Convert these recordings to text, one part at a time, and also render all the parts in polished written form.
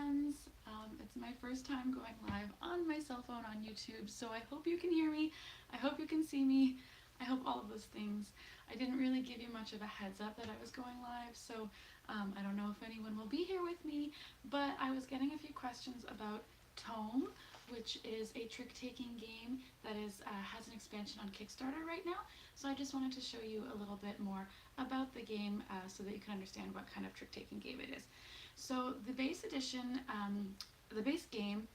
friends. It's my first time going live on my cell phone on YouTube, so I hope you can hear me. I hope you can see me. I hope all of those things. I didn't really give you much of a heads up that I was going live, so I don't know if anyone will be here with me, but I was getting a few questions about Tome, which is a trick-taking game that has an expansion on Kickstarter right now. So I just wanted to show you a little bit more about the game so that you can understand what kind of trick-taking game it is. So the base edition, the base game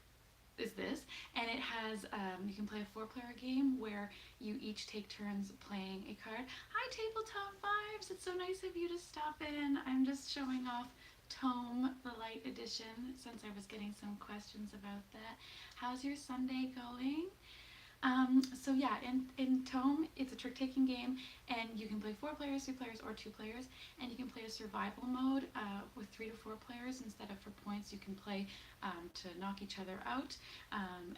is this, and it has, you can play a 4-player game where you each take turns playing a card. Hi Tabletop Vibes, it's so nice of you to stop in. I'm just showing off Tome, the light edition, since I was getting some questions about that. How's your Sunday going? So yeah, in Tome, it's a trick-taking game, and you can play 4 players, 2 players, or 2 players, and you can play a survival mode with 3 to 4 players. Instead of for points, you can play to knock each other out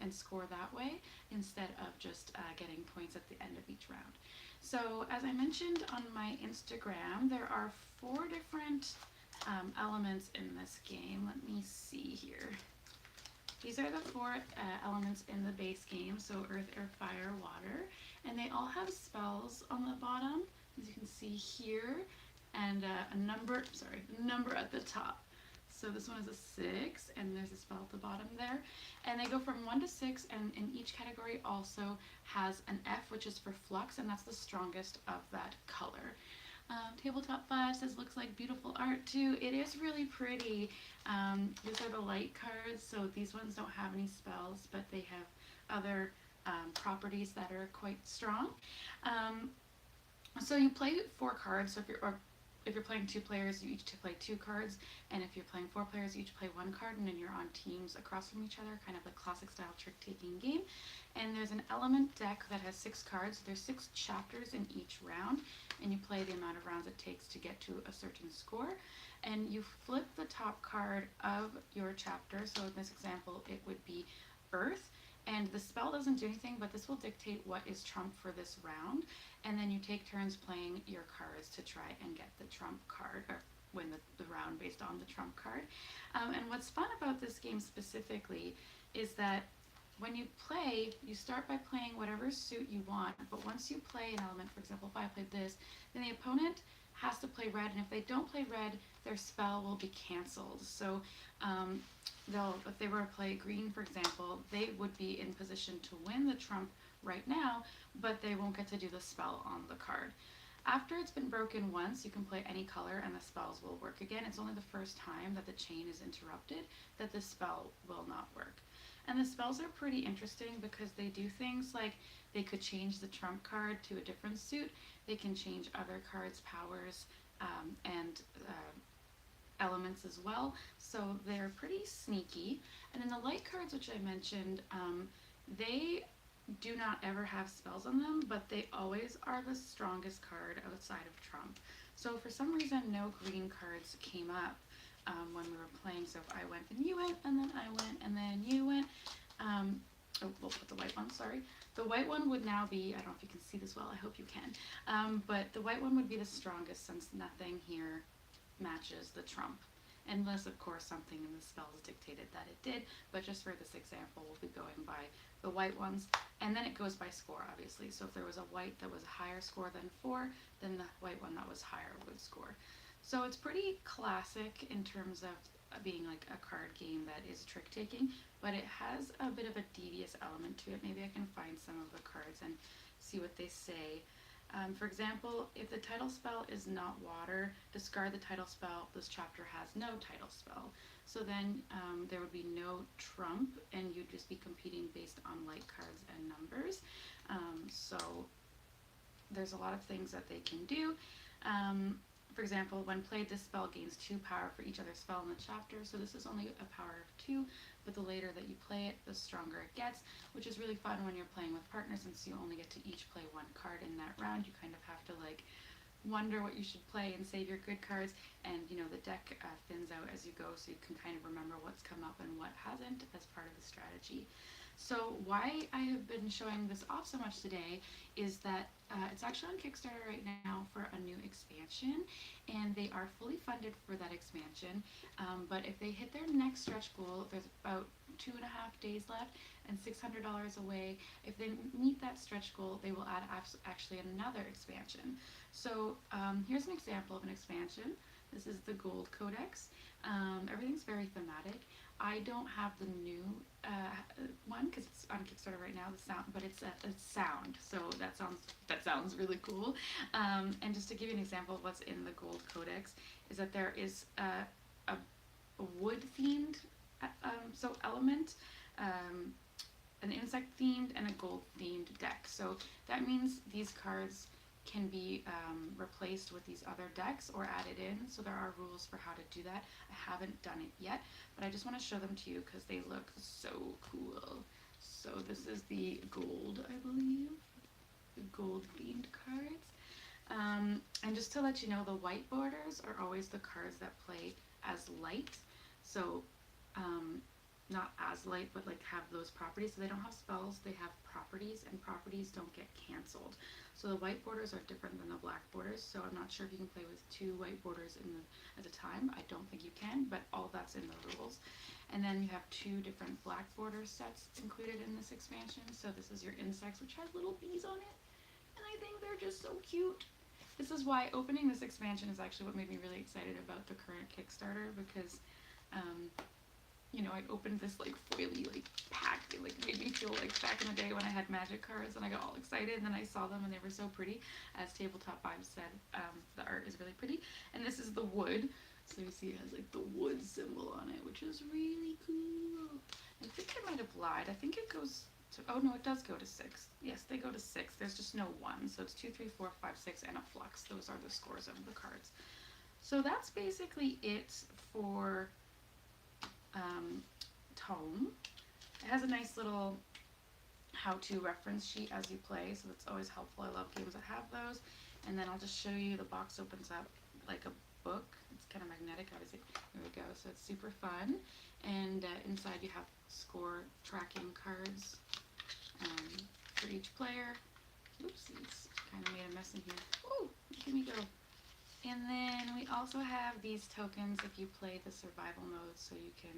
and score that way, instead of just getting points at the end of each round. So as I mentioned on my Instagram, there are 4 different elements in this game. Let me see here. These are the 4 elements in the base game, so earth, air, fire, water, and they all have spells on the bottom, as you can see here, and a number at the top. So this one is a 6, and there's a spell at the bottom there, and they go from 1 to 6, and in each category also has an F, which is for flux, and that's the strongest of that color. Tabletop 5 says, looks like beautiful art too. It is really pretty. These are the light cards, so these ones don't have any spells, but they have other properties that are quite strong. So you play 4 cards, so if you're playing 2 players, you each play 2 cards, and if you're playing 4 players, you each play 1 card, and then you're on teams across from each other, kind of the classic style trick-taking game. And there's an element deck that has 6 cards. There's 6 chapters in each round, and you play the amount of rounds it takes to get to a certain score. And you flip the top card of your chapter, so in this example, it would be Earth. And the spell doesn't do anything, but this will dictate what is trump for this round. And then you take turns playing your cards to try and get the trump card, or win the round based on the trump card. And what's fun about this game specifically is that when you play, you start by playing whatever suit you want, but once you play an element, for example, if I played this, then the opponent has to play red, and if they don't play red, their spell will be cancelled. So if they were to play green, for example, they would be in position to win the trump right now, but they won't get to do the spell on the card. After it's been broken once, you can play any color and the spells will work again. It's only the first time that the chain is interrupted that the spell will not work. And the spells are pretty interesting because they do things like they could change the trump card to a different suit, they can change other cards' powers and elements as well, so they're pretty sneaky. And then the light cards, which I mentioned, they do not ever have spells on them, but they always are the strongest card outside of trump. So for some reason, no green cards came up when we were playing. So if I went and you went, and then I went, and then you went, oh, we'll put the white one, sorry. The white one would now be, I don't know if you can see this well, I hope you can, but the white one would be the strongest since nothing here matches the trump. Unless, of course, something in the spells dictated that it did, but just for this example, we'll be going by the white ones, and then it goes by score, obviously. So if there was a white that was a higher score than 4, then the white one that was higher would score. So it's pretty classic in terms of being like a card game that is trick-taking, but it has a bit of a devious element to it. Maybe I can find some of the cards and see what they say. For example, if the title spell is not water, discard the title spell. This chapter has no title spell. So then there would be no trump, and you'd just be competing based on light cards and numbers. So there's a lot of things that they can do. For example, when played, this spell gains 2 power for each other spell in the chapter, so this is only a power of 2, but the later that you play it, the stronger it gets, which is really fun when you're playing with partners, since you only get to each play 1 card in that round. You kind of have to like wonder what you should play and save your good cards, and you know, the deck thins out as you go, so you can kind of remember what's come up and what hasn't as part of the strategy. So why I have been showing this off so much today is that It's actually on Kickstarter right now for a new expansion, and they are fully funded for that expansion. But if they hit their next stretch goal, there's about 2.5 days left and $600 away. If they meet that stretch goal, they will add actually another expansion. So here's an example of an expansion. This is the Gold Codex. Everything's very thematic. I don't have the new one because it's on Kickstarter right now. The sound, but it's sound, so that sounds really cool. And just to give you an example of what's in the Gold Codex, is that there is a wood themed element, um, an insect themed, and a gold themed deck. So that means these cards can be replaced with these other decks or added in. So there are rules for how to do that. I haven't done it yet, but I just want to show them to you because they look so cool. So this is the gold, I believe, the gold themed cards. And just to let you know, the white borders are always the cards that play as light. So not as light, but like have those properties. So they don't have spells, they have properties, and properties don't get cancelled. So the white borders are different than the black borders. So I'm not sure if you can play with 2 white borders at a time. I don't think you can, but all that's in the rules. And then you have 2 different black border sets included in this expansion. So this is your insects, which has little bees on it, and I think they're just so cute. This is why opening this expansion is actually what made me really excited about the current Kickstarter, because I opened this like foily like pack. It like made me feel like back in the day when I had Magic cards and I got all excited, and then I saw them and they were so pretty. As Tabletop Vibes said, the art is really pretty. And this is the wood. So you see it has like the wood symbol on it, which is really cool. I think I might have lied. I think it goes to, oh no, it does go to 6. Yes, they go to 6. There's just no 1. So it's 2, 3, 4, 5, 6, and a flux. Those are the scores of the cards. So that's basically it for Tome. It has a nice little how-to reference sheet as you play, so that's always helpful. I love games that have those. And then I'll just show you, the box opens up like a book. It's kind of magnetic, obviously. There we go. So it's super fun. And inside you have score tracking cards for each player. Oopsies, kind of made a mess in here. Oh, here we go. And then we also have these tokens if you play the survival mode, so you can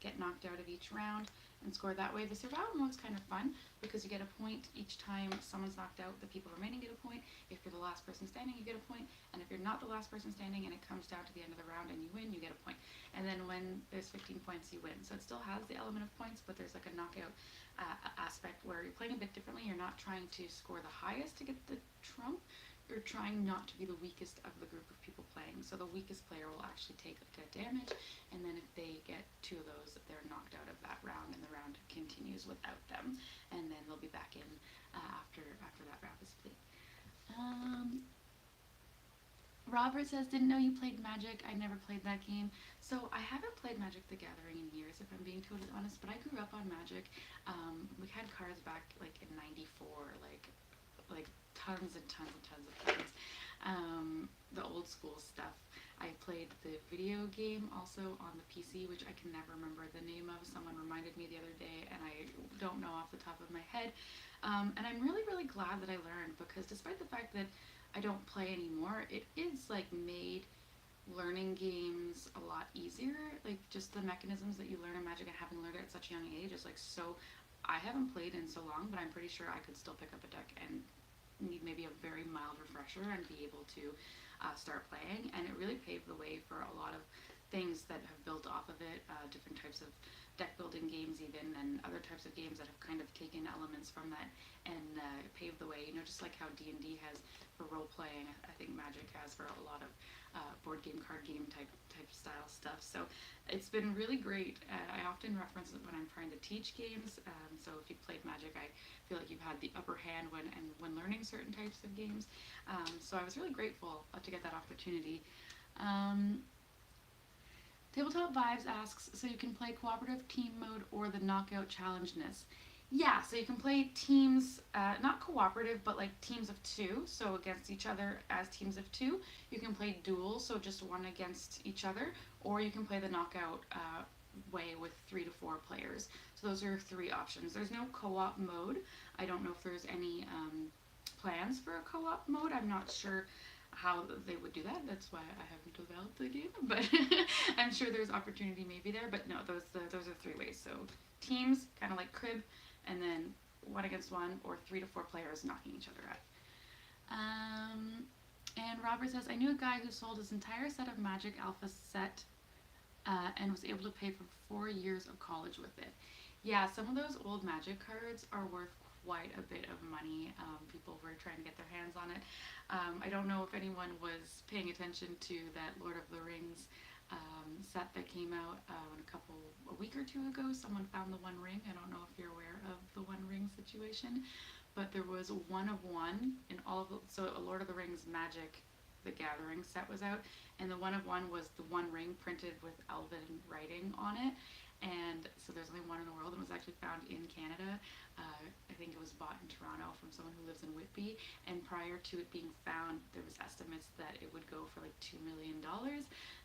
get knocked out of each round and score that way. The survival mode is kind of fun because you get a point each time someone's knocked out. The people remaining get a point. If you're the last person standing, you get a point. And if you're not the last person standing and it comes down to the end of the round and you win, you get a point. And then when there's 15 points, you win. So it still has the element of points, but there's like a knockout aspect where you're playing a bit differently. You're not trying to score the highest to get the trump. You're trying not to be the weakest of the group of people playing. So the weakest player will actually take like a damage, and then if they get 2 of those, they're knocked out of that round, and the round continues without them, and then they'll be back in after that round is played. Robert says, didn't know you played Magic. I never played that game. So I haven't played Magic the Gathering in years, if I'm being totally honest, but I grew up on Magic. We had cards back like in '94, like tons and tons and tons of cards. The old school stuff. I played the video game also on the PC, which I can never remember the name of. Someone reminded me the other day, and I don't know off the top of my head. And I'm really, really glad that I learned, because despite the fact that I don't play anymore, it is like made learning games a lot easier. Like just the mechanisms that you learn in Magic and having learned it at such a young age is like so. I haven't played in so long, but I'm pretty sure I could still pick up a deck and need maybe a very mild refresher and be able to start playing. And it really paved the way for a lot of things that have built off of it, different types of deck building games even, and other types of games that have kind of taken elements from that and paved the way, just like how D&D has for role playing. I think Magic has for a lot of board game, card game type style stuff. So it's been really great. I often reference it when I'm trying to teach games. So if you've played Magic, I feel like you've had the upper hand when learning certain types of games. So I was really grateful to get that opportunity. Tabletop Vibes asks, so you can play cooperative team mode or the knockout challengeness. Yeah, so you can play teams, not cooperative, but like teams of 2, so against each other as teams of 2. You can play duels, so just 1 against each other, or you can play the knockout way with 3 to 4 players. So those are 3 options. There's no co-op mode. I don't know if there's any plans for a co-op mode. I'm not sure how they would do that. That's why I haven't developed the game, but I'm sure there's opportunity maybe there. But no, those are three ways. So teams, kind of like crib, and then one against one or 3 to 4 players knocking each other out. And Robert says, I knew a guy who sold his entire set of Magic Alpha set and was able to pay for 4 years of college with it. Yeah, some of those old Magic cards are worth quite a bit of money. People were trying to get their hands on it. I don't know if anyone was paying attention to that Lord of the Rings set that came out a week or two ago. Someone found the One Ring. I don't know if you're aware of the One Ring situation, but there was a one of one in all of the, so a Lord of the Rings Magic the Gathering set was out, and the one of one was the One Ring printed with Elven writing on it. And so there's only one in the world, and it was actually found in Canada. I think it was bought in Toronto from someone who lives in Whitby. And prior to it being found, there was estimates that it would go for like $2 million.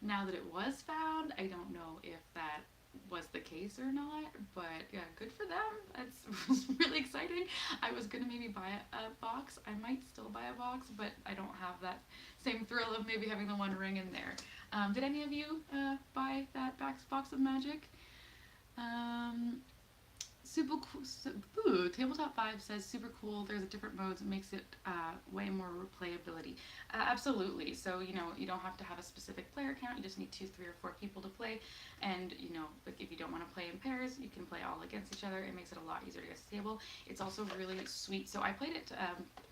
Now that it was found, I don't know if that was the case or not, but yeah, good for them. It's really exciting. I was gonna maybe buy a box. I might still buy a box, but I don't have that same thrill of maybe having the One Ring in there. Did any of you buy that box of Magic? Super cool. Tabletop 5 says super cool. There's a different modes. It makes it way more replayability. Absolutely. So you don't have to have a specific player count. You just need 2, 3, or 4 people to play. And like if you don't want to play in pairs, you can play all against each other. It makes it a lot easier to get stable. It's also really sweet. So I played it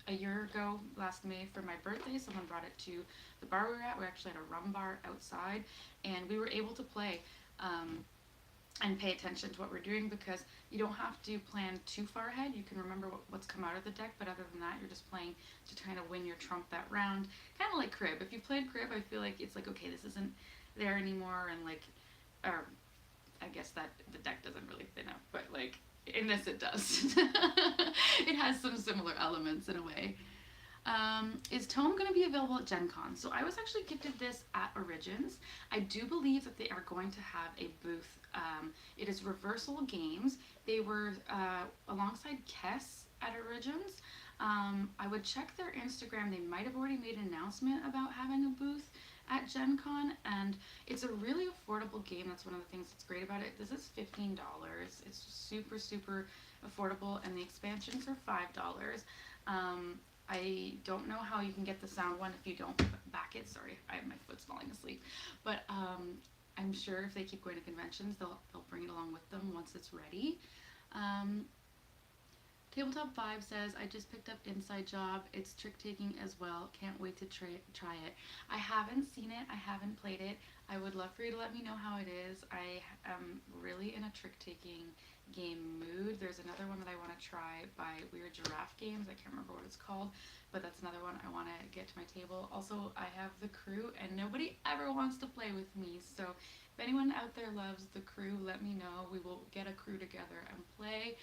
a year ago, last May, for my birthday. Someone brought it to the bar we were at. We actually had a rum bar outside, and we were able to play. And pay attention to what we're doing, because you don't have to plan too far ahead. You can remember what's come out of the deck, but other than that, you're just playing to kind of win your trump that round. Kind of like Crib. If you played Crib, I feel like it's like, okay, this isn't there anymore, and like, or I guess that the deck doesn't really thin out, but like in this it does. It has some similar elements in a way. Is Tome going to be available at Gen Con? So I was actually gifted this at Origins. I do believe that they are going to have a booth. It is Reversal Games. They were alongside Kess at Origins. I would check their Instagram. They might have already made an announcement about having a booth at Gen Con, and it's a really affordable game. That's one of the things that's great about it. This is $15. It's super, super affordable, and the expansions are $5. I don't know how you can get the sound one if you don't back it. Sorry, my foot's falling asleep. But I'm sure if they keep going to conventions, they'll bring it along with them once it's ready. Tabletop 5 says, I just picked up Inside Job. It's trick-taking as well. Can't wait to try it. I haven't seen it. I haven't played it. I would love for you to let me know how it is. I am really in a trick-taking game mood. There's another one that I want to try by Weird Giraffe Games. I can't remember what it's called, but that's another one I want to get to my table. Also, I have The Crew, and nobody ever wants to play with me, so if anyone out there loves The Crew, let me know. We will get a crew together and play.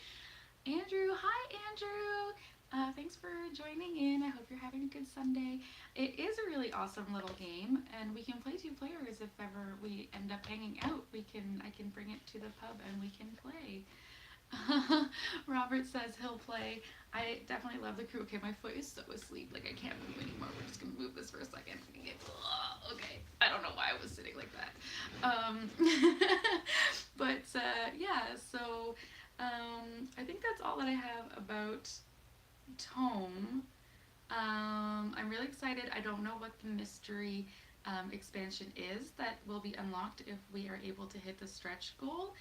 Andrew, hi Andrew! Thanks for joining in. I hope you're having a good Sunday. It is a really awesome little game, and we can play 2 players if ever we end up hanging out. I can bring it to the pub and we can play. Robert says he'll play. I definitely love The Crew. Okay, my foot is so asleep, like I can't move anymore. We're just gonna move this for a second. Okay, I don't know why I was sitting like that. But yeah, so I think that's all that I have about Tome. I'm really excited. I don't know what the mystery expansion is that will be unlocked if we are able to hit the stretch goal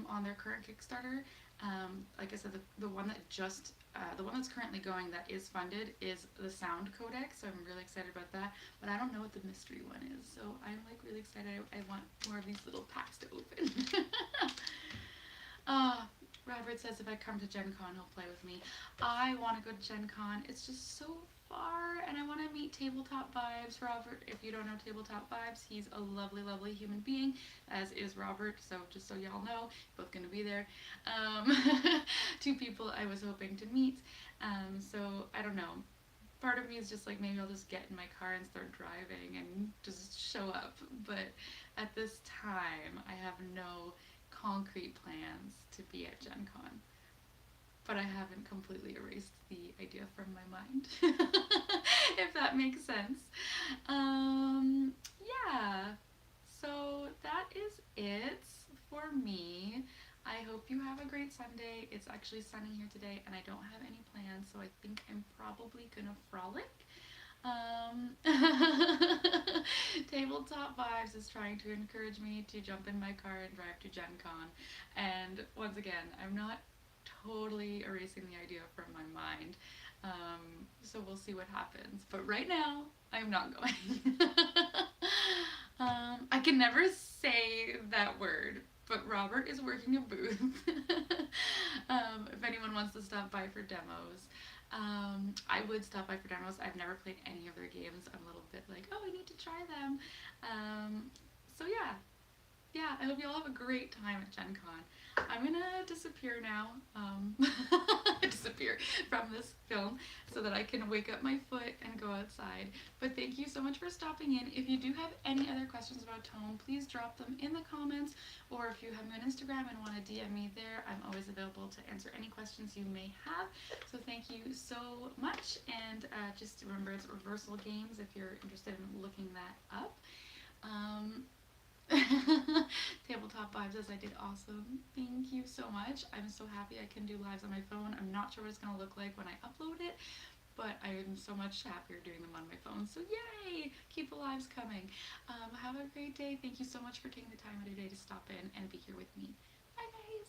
on their current Kickstarter. Like I said, the one that's currently going that is funded is the Sound Codex, so I'm really excited about that. But I don't know what the mystery one is, so I'm like really excited. I want more of these little packs to open. Robert says if I come to Gen Con, he'll play with me. I want to go to Gen Con. It's just so far, and I want to meet Tabletop Vibes. Robert, if you don't know Tabletop Vibes, he's a lovely, lovely human being, as is Robert, so just so y'all know, both going to be there. 2 people I was hoping to meet, so I don't know. Part of me is just like, maybe I'll just get in my car and start driving and just show up, but at this time, I have no concrete plans to be at Gen Con. but I haven't completely erased the idea from my mind, if that makes sense. Yeah, so that is it for me. I hope you have a great Sunday. It's actually sunny here today, and I don't have any plans, so I think I'm probably gonna frolic. Um, Tabletop Vibes is trying to encourage me to jump in my car and drive to Gen Con. And once again, I'm not totally erasing the idea from my mind. So we'll see what happens. But right now, I'm not going. I can never say that word, but Robert is working a booth. If anyone wants to stop by for demos. I would stop by for demos. I've never played any of their games. I'm a little bit like, oh, I need to try them. So yeah, I hope you all have a great time at Gen Con. I'm gonna disappear now, disappear from this film so that I can wake up my foot and go outside. But thank you so much for stopping in. If you do have any other questions about Tome, please drop them in the comments, or if you have me on Instagram and want to DM me there, I'm always available to answer any questions you may have. So thank you so much, and just remember it's reversal games if you're interested in looking that up. Um, Tabletop Vibes as I did awesome. Thank you so much. I'm so happy I can do lives on my phone. I'm not sure what it's going to look like when I upload it, but I am so much happier doing them on my phone. So yay! Keep the lives coming. Have a great day. Thank you so much for taking the time out of your day to stop in and be here with me. Bye guys!